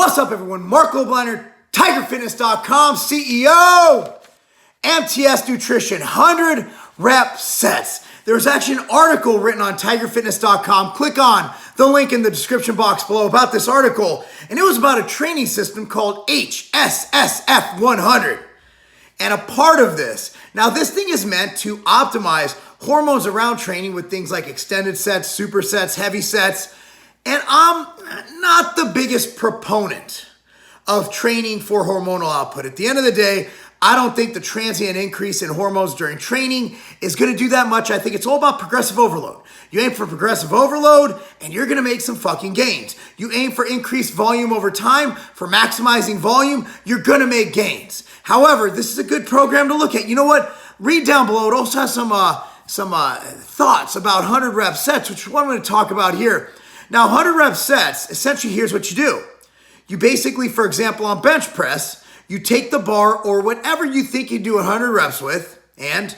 What's up, everyone? Marc Lobliner, TigerFitness.com CEO, MTS Nutrition, 100 rep sets. There's actually an article written on TigerFitness.com. Click on the link in the description box below about this article. And it was about a training system called HSSF 100. And a part of this, now this thing is meant to optimize hormones around training with things like extended sets, supersets, heavy sets. And I'm not the biggest proponent of training for hormonal output. At the end of the day, I don't think the transient increase in hormones during training is going to do that much. I think it's all about progressive overload. You aim for progressive overload and you're going to make some fucking gains. You aim for increased volume over time, for maximizing volume, you're going to make gains. However, this is a good program to look at. You know what? Read down below. It also has some thoughts about 100 rep sets, which is what I'm going to talk about here. Now, 100 rep sets, essentially, here's what you do. You basically, for example, on bench press, you take the bar or whatever you think you do 100 reps with, and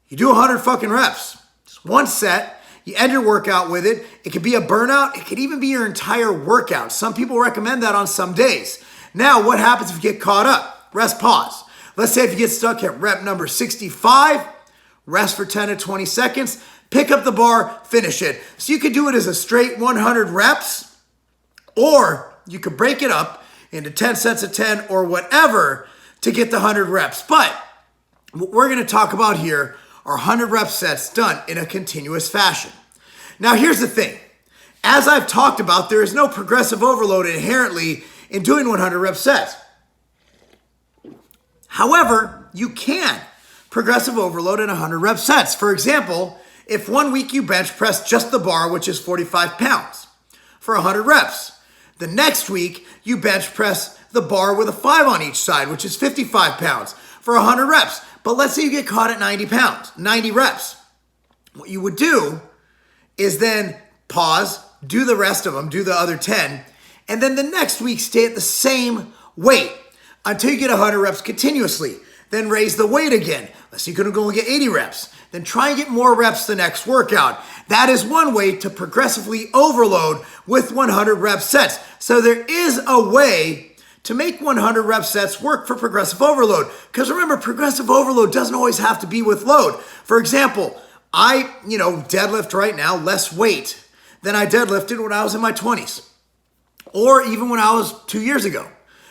you do 100 fucking reps. It's one set. You end your workout with it. It could be a burnout. It could even be your entire workout. Some people recommend that on some days. Now, what happens if you get caught up? Rest, pause. Let's say if you get stuck at rep number 65, rest for 10 to 20 seconds, pick up the bar, finish it. So you could do it as a straight 100 reps, or you could break it up into 10 sets of 10 or whatever to get the 100 reps. But what we're going to talk about here are 100 rep sets done in a continuous fashion. Now, here's the thing. As I've talked about, there is no progressive overload inherently in doing 100 rep sets. However, you can progressive overload in 100 rep sets. For example, if 1 week you bench press just the bar, which is 45 pounds for 100 reps, the next week, you bench press the bar with a 5 on each side, which is 55 pounds for 100 reps. But let's say you get caught at 90 reps. What you would do is then pause, do the rest of them, do the other 10, and then the next week stay at the same weight until you get 100 reps continuously. Then raise the weight again. Let's say you're going to go and get 80 reps. Then try and get more reps the next workout. That is one way to progressively overload with 100 rep sets. So there is a way to make 100 rep sets work for progressive overload. Because remember, progressive overload doesn't always have to be with load. For example, I deadlift right now less weight than I deadlifted when I was in my 20s. Or even when I was 2 years ago.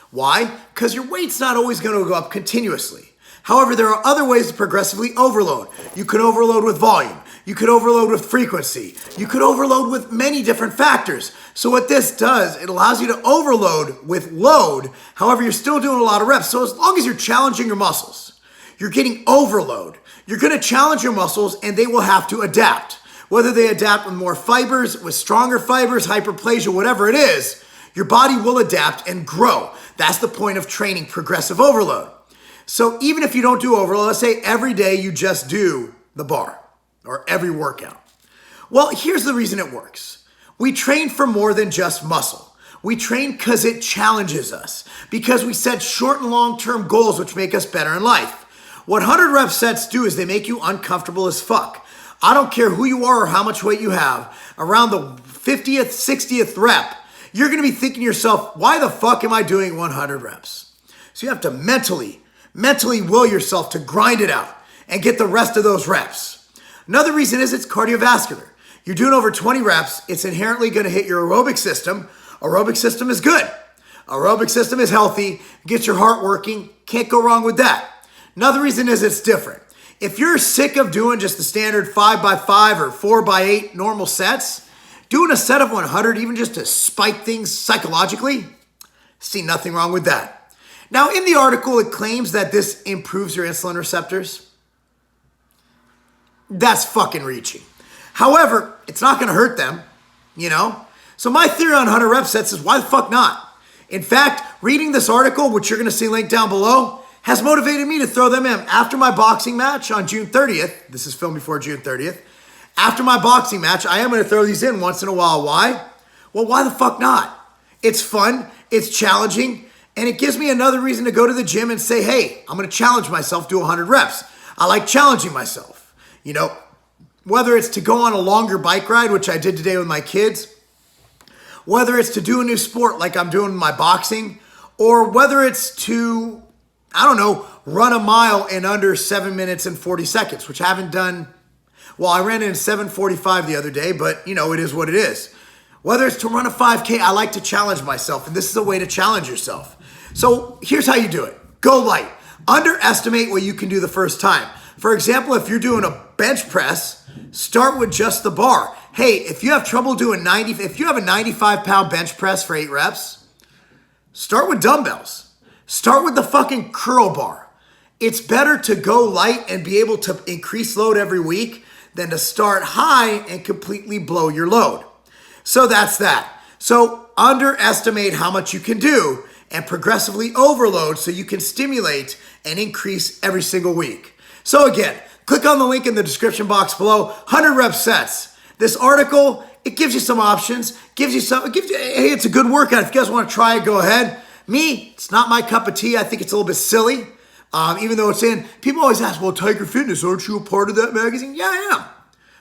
Why? Because your weight's not always going to go up continuously. However, there are other ways to progressively overload. You could overload with volume. You could overload with frequency. You could overload with many different factors. So what this does, it allows you to overload with load. However, you're still doing a lot of reps. So as long as you're challenging your muscles, you're getting overload. You're going to challenge your muscles and they will have to adapt. Whether they adapt with more fibers, with stronger fibers, hyperplasia, whatever it is, your body will adapt and grow. That's the point of training progressive overload. So even if you don't do overload, let's say every day you just do the bar or every workout. Well, here's the reason it works. We train for more than just muscle. We train because it challenges us, because we set short and long-term goals which make us better in life. What 100 rep sets do is they make you uncomfortable as fuck. I don't care who you are or how much weight you have. Around the 50th, 60th rep, you're going to be thinking to yourself, why the fuck am I doing 100 reps? So you have to mentally will yourself to grind it out and get the rest of those reps. Another reason is it's cardiovascular. You're doing over 20 reps. It's inherently going to hit your aerobic system. Aerobic system is good. Aerobic system is healthy. Gets your heart working. Can't go wrong with that. Another reason is it's different. If you're sick of doing just the standard 5x5 or 4x8 normal sets, doing a set of 100, even just to spike things psychologically, see nothing wrong with that. Now, in the article, it claims that this improves your insulin receptors. That's fucking reaching. However, it's not going to hurt them, So my theory on 100 rep sets is why the fuck not? In fact, reading this article, which you're going to see linked down below, has motivated me to throw them in. After my boxing match on June 30th, this is filmed before June 30th, after my boxing match, I am going to throw these in once in a while. Why? Well, why the fuck not? It's fun, it's challenging, and it gives me another reason to go to the gym and say, hey, I'm going to challenge myself to 100 reps. I like challenging myself. Whether it's to go on a longer bike ride, which I did today with my kids, Whether it's to do a new sport like I'm doing my boxing, or whether it's to, I don't know, run a mile in under 7 minutes and 40 seconds, which I haven't done. Well, I ran in 7:45 the other day, but you know, it is what it is. Whether it's to run a 5K, I like to challenge myself, and this is a way to challenge yourself. So here's how you do it. Go light. Underestimate what you can do the first time. For example, if you're doing a bench press, start with just the bar. Hey, if you have trouble doing if you have a 95-pound bench press for 8 reps, start with dumbbells. Start with the fucking curl bar. It's better to go light and be able to increase load every week than to start high and completely blow your load. So that's that. So underestimate how much you can do and progressively overload so you can stimulate and increase every single week. So again, click on the link in the description box below, 100 rep sets. This article, it gives you some options, hey, it's a good workout. If you guys want to try it, go ahead. Me, it's not my cup of tea. I think it's a little bit silly. Even though it's people always ask, well, Tiger Fitness, aren't you a part of that magazine? Yeah, I am.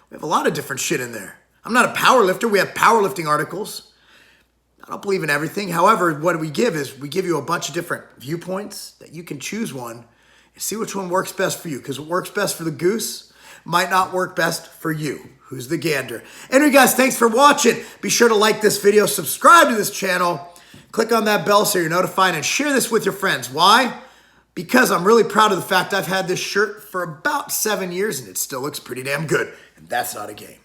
We have a lot of different shit in there. I'm not a power lifter. We have powerlifting articles. I don't believe in everything. However, what we give you a bunch of different viewpoints that you can choose one and see which one works best for you. Because what works best for the goose might not work best for you. Who's the gander? Anyway, guys, thanks for watching. Be sure to like this video, subscribe to this channel, click on that bell so you're notified, and share this with your friends. Why? Because I'm really proud of the fact I've had this shirt for about 7 years and it still looks pretty damn good. And that's not a game.